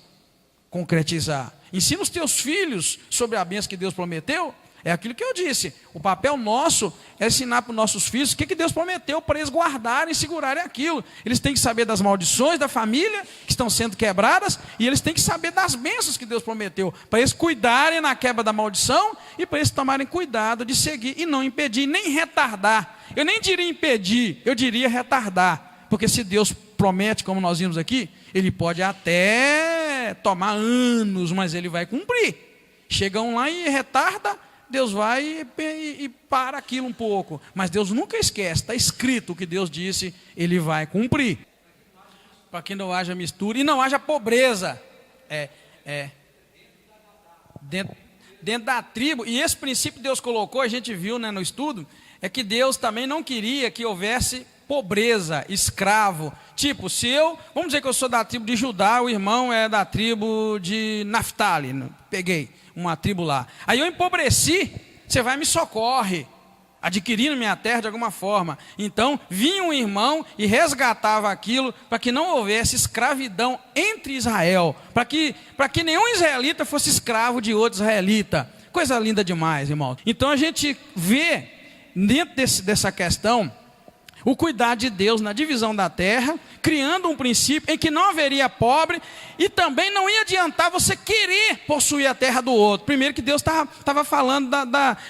concretizar. Ensina os teus filhos sobre a bênção que Deus prometeu. É aquilo que eu disse. O papel nosso é ensinar para os nossos filhos o que Deus prometeu para eles guardarem e segurarem aquilo. Eles têm que saber das maldições da família que estão sendo quebradas, e eles têm que saber das bênçãos que Deus prometeu, para eles cuidarem na quebra da maldição e para eles tomarem cuidado de seguir e não impedir, nem retardar. Eu nem diria impedir, eu diria retardar. Porque se Deus promete, como nós vimos aqui, Ele pode até tomar anos, mas Ele vai cumprir. Chegam lá e retarda, Deus vai e para aquilo um pouco. Mas Deus nunca esquece, está escrito o que Deus disse, Ele vai cumprir. Para que não haja mistura e não haja pobreza. Dentro da tribo, e esse princípio Deus colocou, a gente viu, né, no estudo, é que Deus também não queria que houvesse pobreza, escravo. Tipo, vamos dizer que eu sou da tribo de Judá, o irmão é da tribo de Naftali, peguei uma tribo lá. Aí eu empobreci, você vai e me socorre, adquirindo minha terra de alguma forma. Então, vinha um irmão e resgatava aquilo, para que não houvesse escravidão entre Israel, para que nenhum israelita fosse escravo de outro israelita. Coisa linda demais, irmão. Então a gente vê, dentro dessa questão, o cuidado de Deus na divisão da terra, criando um princípio em que não haveria pobre, e também não ia adiantar você querer possuir a terra do outro. Primeiro que Deus estava falando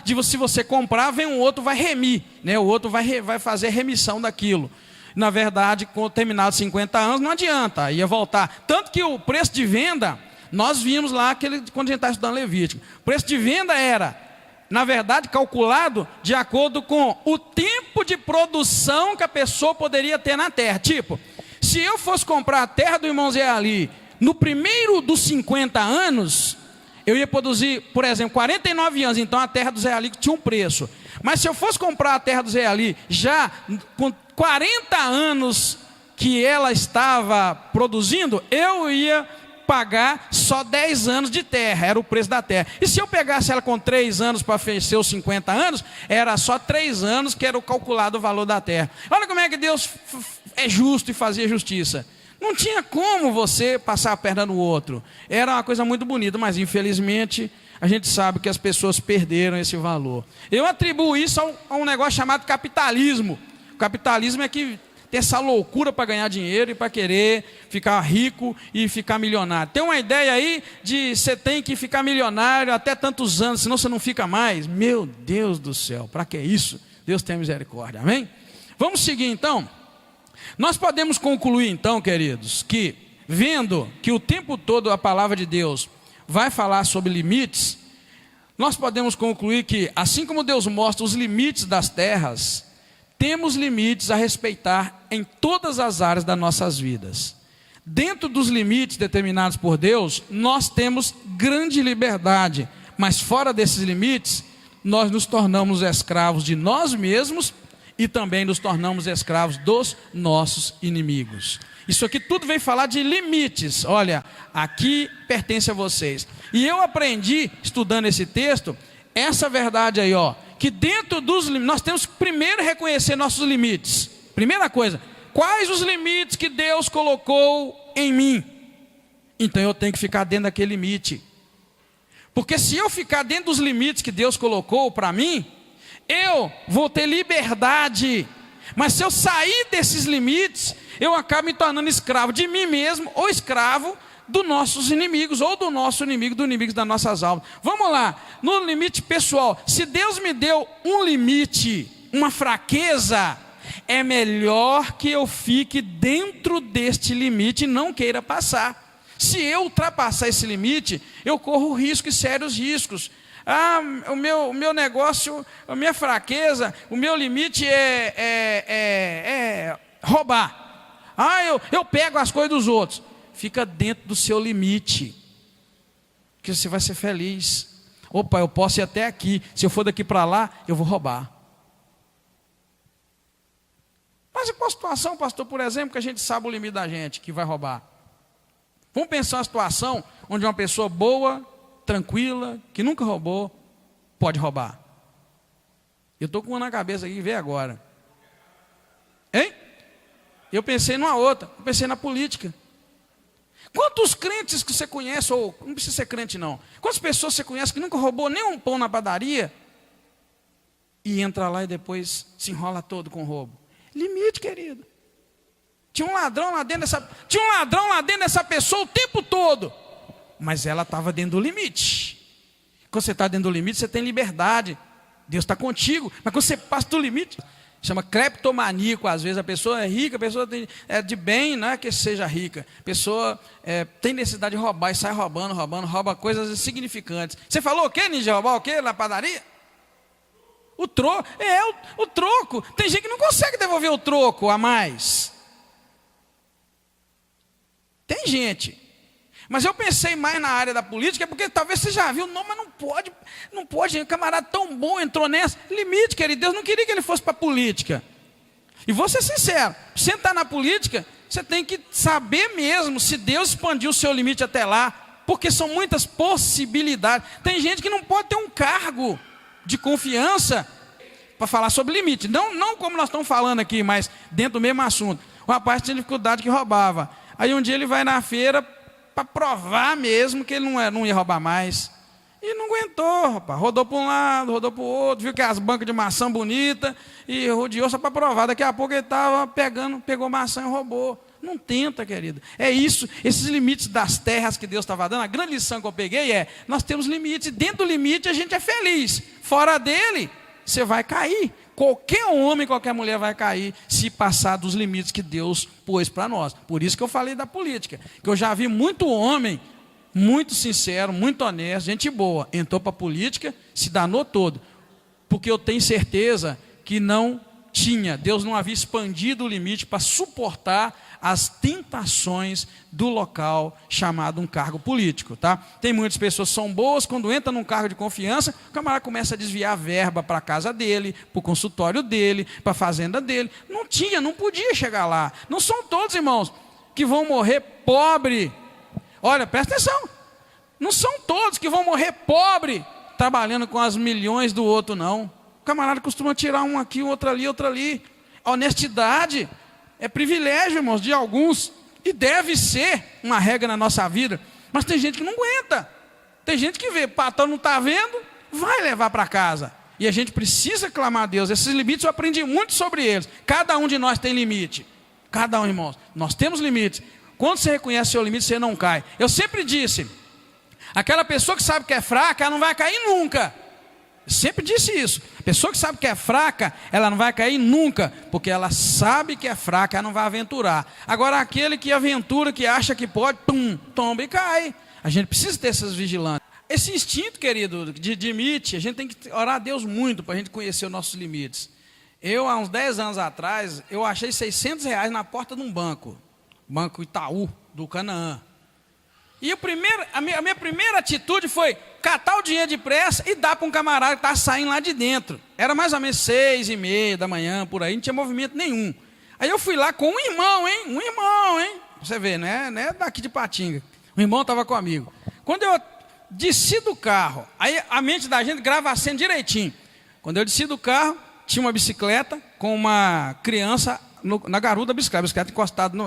de se você comprar, vem um outro, vai remir, né? O outro vai fazer remissão daquilo. Na verdade, quando terminar os 50 anos, não adianta, ia voltar. Tanto que o preço de venda, nós vimos lá, quando a gente está estudando Levítico, o preço de venda era, na verdade, calculado de acordo com o tempo de produção que a pessoa poderia ter na terra. Tipo, se eu fosse comprar a terra do irmão Zé Ali no primeiro dos 50 anos, eu ia produzir, por exemplo, 49 anos, então a terra do Zé Ali tinha um preço. Mas se eu fosse comprar a terra do Zé Ali já com 40 anos que ela estava produzindo, eu ia pagar só 10 anos de terra, era o preço da terra. E se eu pegasse ela com 3 anos para fechar os 50 anos, era só 3 anos que era o calculado o valor da terra. Olha como é que Deus é justo e fazia justiça. Não tinha como você passar a perna no outro. Era uma coisa muito bonita, mas infelizmente a gente sabe que as pessoas perderam esse valor. Eu atribuo isso a um negócio chamado capitalismo. O capitalismo é que tem essa loucura para ganhar dinheiro e para querer ficar rico e ficar milionário. Tem uma ideia aí de você tem que ficar milionário até tantos anos, senão você não fica mais. Meu Deus do céu, para que isso? Deus tenha misericórdia, amém? Vamos seguir então. Nós podemos concluir então, queridos, que vendo que o tempo todo a palavra de Deus vai falar sobre limites, nós podemos concluir que, assim como Deus mostra os limites das terras, temos limites a respeitar em todas as áreas das nossas vidas. Dentro dos limites determinados por Deus, nós temos grande liberdade, mas fora desses limites, nós nos tornamos escravos de nós mesmos e também nos tornamos escravos dos nossos inimigos. Isso aqui tudo vem falar de limites. Olha, aqui pertence a vocês. E eu aprendi, estudando esse texto, essa verdade aí, ó, que dentro dos limites, nós temos que primeiro reconhecer nossos limites. Primeira coisa, quais os limites que Deus colocou em mim? Então eu tenho que ficar dentro daquele limite. Porque se eu ficar dentro dos limites que Deus colocou para mim, eu vou ter liberdade. Mas se eu sair desses limites, eu acabo me tornando escravo de mim mesmo, ou escravo dos nossos inimigos, ou do nosso inimigo, do inimigo das nossas almas. Vamos lá, no limite pessoal, se Deus me deu um limite, uma fraqueza, é melhor que eu fique dentro deste limite e não queira passar. Se eu ultrapassar esse limite, eu corro riscos, sérios riscos. o meu negócio, a minha fraqueza, o meu limite é roubar. Eu pego as coisas dos outros. Fica dentro do seu limite, que você vai ser feliz. Opa, eu posso ir até aqui. Se eu for daqui para lá, eu vou roubar. Mas e qual a situação, pastor, por exemplo, que a gente sabe o limite da gente, que vai roubar? Vamos pensar uma situação onde uma pessoa boa, tranquila, que nunca roubou, pode roubar. Eu estou com uma na cabeça aqui, vê agora. Hein? Eu pensei numa outra, eu pensei na política. Quantos crentes que você conhece, ou não precisa ser crente não, quantas pessoas você conhece que nunca roubou nem um pão na padaria e entra lá e depois se enrola todo com roubo? Limite, querido. Tinha um ladrão lá dentro dessa pessoa o tempo todo, mas ela estava dentro do limite. Quando você está dentro do limite, você tem liberdade. Deus está contigo, mas quando você passa do limite, chama cleptomaníaco. Às vezes a pessoa é rica, a pessoa é de bem, não é que seja rica. A pessoa tem necessidade de roubar e sai rouba coisas insignificantes. Você falou o quê, Ninja? Roubar o quê na padaria? O troco. Tem gente que não consegue devolver o troco a mais. Tem gente. Mas eu pensei mais na área da política, porque talvez você já viu, não, mas não pode, um camarada tão bom entrou nessa. Limite, querido, Deus não queria que ele fosse para a política. E vou ser sincero, você entrar na política, você tem que saber mesmo se Deus expandiu o seu limite até lá, porque são muitas possibilidades. Tem gente que não pode ter um cargo de confiança para falar sobre limite. Não como nós estamos falando aqui, mas dentro do mesmo assunto. O rapaz tinha dificuldade que roubava. Aí um dia ele vai na feira para provar mesmo que ele não ia roubar mais. E não aguentou, rapaz. Rodou para um lado, rodou para o outro, viu que as bancas de maçã bonitas e rodeou só para provar. Daqui a pouco ele estava pegou maçã e roubou. Não tenta, querido. É isso, esses limites das terras que Deus estava dando. A grande lição que eu peguei é: nós temos limites, dentro do limite a gente é feliz. Fora dele, você vai cair. Qualquer homem, qualquer mulher vai cair se passar dos limites que Deus pôs para nós. Por isso que eu falei da política. Que eu já vi muito homem, muito sincero, muito honesto, gente boa, entrou para a política, se danou todo. Porque eu tenho certeza que Deus não havia expandido o limite para suportar as tentações do local chamado um cargo político, tá? Tem muitas pessoas que são boas, quando entra num cargo de confiança, o camarada começa a desviar a verba para a casa dele, para o consultório dele, para a fazenda dele. Não podia chegar lá. Não são todos, irmãos, que vão morrer pobre. Olha, presta atenção. Não são todos que vão morrer pobre trabalhando com as milhões do outro, não. O camarada costuma tirar um aqui, outro ali. A honestidade é privilégio, irmãos, de alguns, e deve ser uma regra na nossa vida. Mas tem gente que não aguenta. Tem gente que vê, o patrão não está vendo, vai levar para casa. E a gente precisa clamar a Deus. Esses limites eu aprendi muito sobre eles. Cada um de nós tem limite. Cada um, irmãos. Nós temos limites. Quando você reconhece o seu limite, você não cai. Eu sempre disse, aquela pessoa que sabe que é fraca, ela não vai cair nunca. Eu sempre disse isso. A pessoa que sabe que é fraca, ela não vai cair nunca, porque ela sabe que é fraca, ela não vai aventurar. Agora, aquele que aventura, que acha que pode, tomba e cai. A gente precisa ter essas vigilâncias. Esse instinto, querido, de limite, a gente tem que orar a Deus muito para a gente conhecer os nossos limites. Eu, há uns 10 anos atrás, eu achei R$600 na porta de um banco. Banco Itaú, do Canaã. E a minha primeira atitude foi catar o dinheiro depressa e dar para um camarada que estava saindo lá de dentro. Era mais ou menos 6h30 da manhã, por aí, não tinha movimento nenhum. Aí eu fui lá com um irmão, hein? Você vê, né? Não é daqui de Patinga. O irmão estava comigo. Quando eu desci do carro, aí a mente da gente grava a cena direitinho. Quando eu desci do carro, tinha uma bicicleta com uma criança na garupa da bicicleta. A bicicleta encostada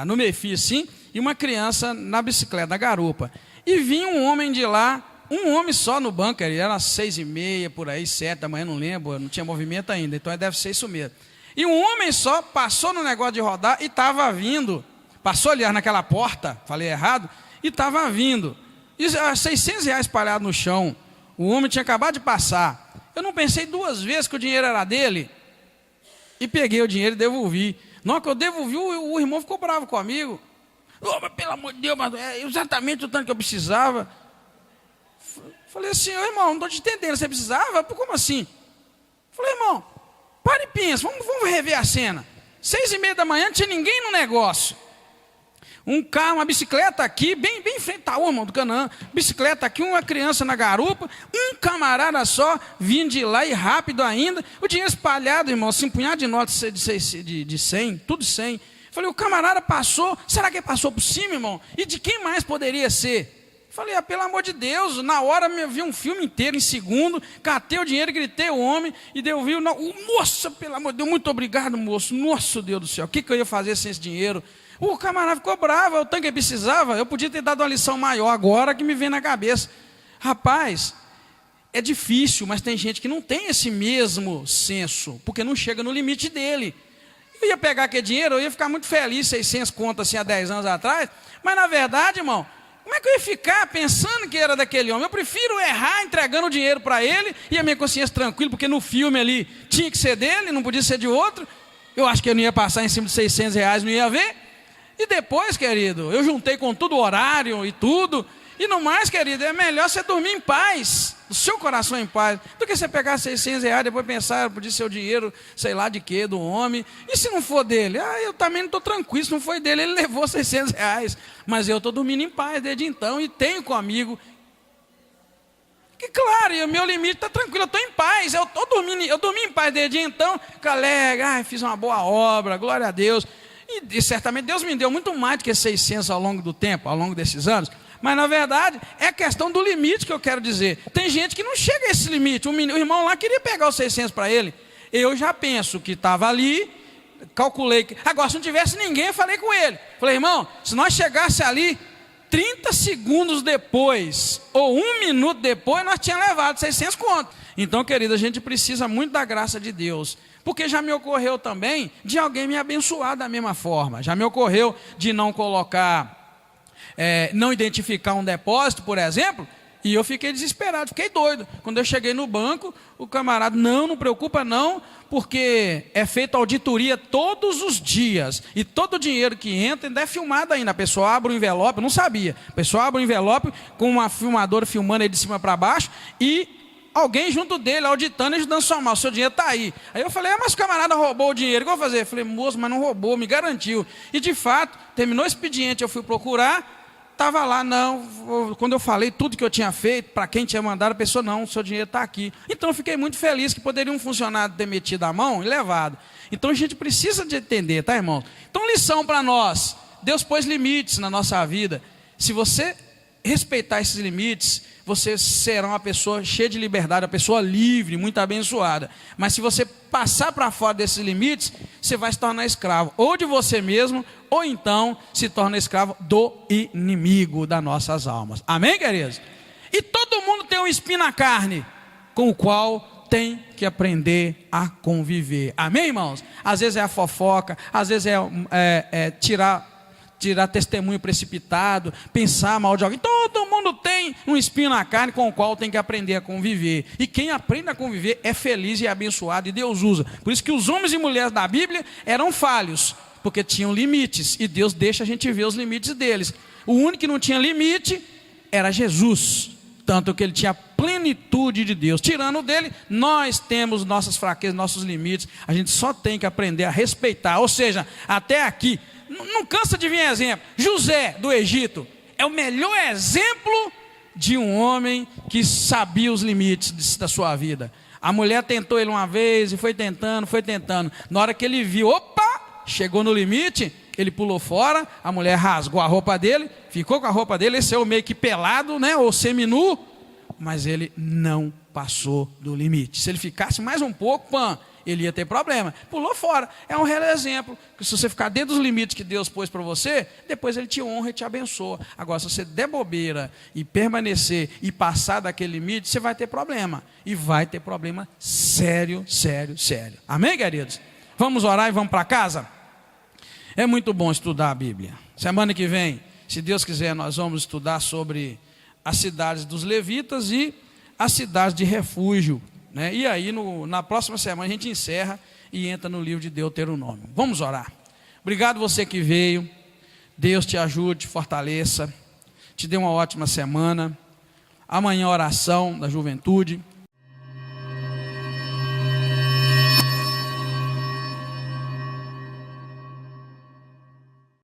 no meio-fio assim, e uma criança na bicicleta, na garupa. E vinha um homem de lá, um homem só no banco, era 6h30, por aí, 7 da manhã, não lembro, não tinha movimento ainda, então deve ser isso mesmo. E um homem só passou no negócio de rodar e estava vindo, passou aliás naquela porta, falei errado, e estava vindo. E R$600 espalhado no chão, o homem tinha acabado de passar. Eu não pensei duas vezes que o dinheiro era dele, e peguei o dinheiro e devolvi. Na hora que eu devolvi, o irmão ficou bravo comigo. Mas pelo amor de Deus, mas é exatamente o tanto que eu precisava. Falei assim, ô irmão, não estou te entendendo, você precisava? Como assim? Falei, irmão, para e pensa, vamos rever a cena. 6:30 da manhã, não tinha ninguém no negócio. Um carro, uma bicicleta aqui, bem em frente à irmão, do Canaã. Bicicleta aqui, uma criança na garupa, um camarada só, vindo de lá e rápido ainda. O dinheiro espalhado, irmão, assim, um punhado de notas de 100, tudo 100. Falei, o camarada passou, será que ele passou por cima, irmão? E de quem mais poderia ser? Falei, pelo amor de Deus, na hora eu vi um filme inteiro, em segundo, catei o dinheiro, gritei o homem, e devolvi, nossa, pelo amor de Deus, muito obrigado, moço, nossa, Deus do céu, o que eu ia fazer sem esse dinheiro? O camarada ficou bravo, o tanque precisava, eu podia ter dado uma lição maior agora que me vem na cabeça. Rapaz, é difícil, mas tem gente que não tem esse mesmo senso, porque não chega no limite dele. Eu ia pegar aquele dinheiro, eu ia ficar muito feliz, 600 contas assim há 10 anos atrás, mas na verdade, irmão, como é que eu ia ficar pensando que era daquele homem? Eu prefiro errar entregando o dinheiro para ele e a minha consciência tranquila, porque no filme ali tinha que ser dele, não podia ser de outro. Eu acho que eu não ia passar em cima de 600 reais, não ia ver. E depois, querido, eu juntei com tudo o horário e tudo. E no mais, querido, é melhor você dormir em paz, o seu coração em paz, do que você pegar 600 reais e depois pensar, podia ser o dinheiro, sei lá de quê, do homem. E se não for dele? Eu também não estou tranquilo, se não foi dele, ele levou 600 reais. Mas eu estou dormindo em paz desde então e tenho comigo. Que claro, e o meu limite está tranquilo, eu estou em paz, eu dormi em paz desde então, colega, fiz uma boa obra, glória a Deus. E certamente Deus me deu muito mais do que 600 ao longo do tempo, ao longo desses anos. Mas na verdade é questão do limite que eu quero dizer. Tem gente que não chega a esse limite. O irmão lá queria pegar os 600 para ele. Eu já penso que estava ali, calculei. Agora se não tivesse ninguém, eu falei com ele. Falei, irmão, se nós chegasse ali 30 segundos depois, ou 1 minuto depois, nós tínhamos levado 600 contos. Então, querido, a gente precisa muito da graça de Deus. Porque já me ocorreu também de alguém me abençoar da mesma forma. Já me ocorreu de não colocar, não identificar um depósito, por exemplo, e eu fiquei desesperado, fiquei doido. Quando eu cheguei no banco, o camarada, não preocupa não, porque é feita auditoria todos os dias, e todo o dinheiro que entra ainda é filmado ainda. A pessoa abre o envelope, eu não sabia, a pessoa abre o envelope com uma filmadora filmando aí de cima para baixo, e alguém junto dele, auditando e ajudando a somar, o seu dinheiro está aí. Aí eu falei, mas o camarada roubou o dinheiro, o que eu vou fazer? Eu falei, moço, mas não roubou, me garantiu. E de fato, terminou o expediente, eu fui procurar, estava lá, não, quando eu falei tudo que eu tinha feito, para quem tinha mandado, a pessoa, não, o seu dinheiro está aqui. Então eu fiquei muito feliz que poderia um funcionário ter metido a mão e levado. Então a gente precisa de entender, tá, irmão? Então lição para nós, Deus pôs limites na nossa vida. Se você respeitar esses limites, você será uma pessoa cheia de liberdade, uma pessoa livre, muito abençoada. Mas se você passar para fora desses limites, você vai se tornar escravo, ou de você mesmo, ou então se torna escravo do inimigo das nossas almas. Amém, queridos? E todo mundo tem um espinho na carne, com o qual tem que aprender a conviver. Amém, irmãos? Às vezes é a fofoca, às vezes é tirar testemunho precipitado, pensar mal de alguém. Todo mundo tem um espinho na carne com o qual tem que aprender a conviver. E quem aprende a conviver é feliz e abençoado, e Deus usa. Por isso que os homens e mulheres da Bíblia eram falhos, porque tinham limites, e Deus deixa a gente ver os limites deles. O único que não tinha limite era Jesus, tanto que ele tinha a plenitude de Deus. Tirando dele, nós temos nossas fraquezas, nossos limites. A gente só tem que aprender a respeitar. Ou seja, até aqui, não cansa de vir exemplo. José do Egito é o melhor exemplo de um homem que sabia os limites da sua vida. A mulher tentou ele uma vez e foi tentando. Na hora que ele viu, opa, chegou no limite, ele pulou fora, a mulher rasgou a roupa dele, ficou com a roupa dele, ele saiu meio que pelado, né, ou seminu, mas ele não passou do limite. Se ele ficasse mais um pouco, ele ia ter problema. Pulou fora. É um real exemplo, que se você ficar dentro dos limites que Deus pôs para você, depois ele te honra e te abençoa. Agora, se você der bobeira e permanecer e passar daquele limite, você vai ter problema. E vai ter problema sério. Amém, queridos? Vamos orar e vamos para casa? É muito bom estudar a Bíblia. Semana que vem, se Deus quiser, nós vamos estudar sobre as cidades dos levitas e as cidades de refúgio, né? E aí na próxima semana a gente encerra e entra no livro de Deuteronômio. Vamos orar. Obrigado você que veio. Deus te ajude, te fortaleça, te dê uma ótima semana. Amanhã, oração da juventude.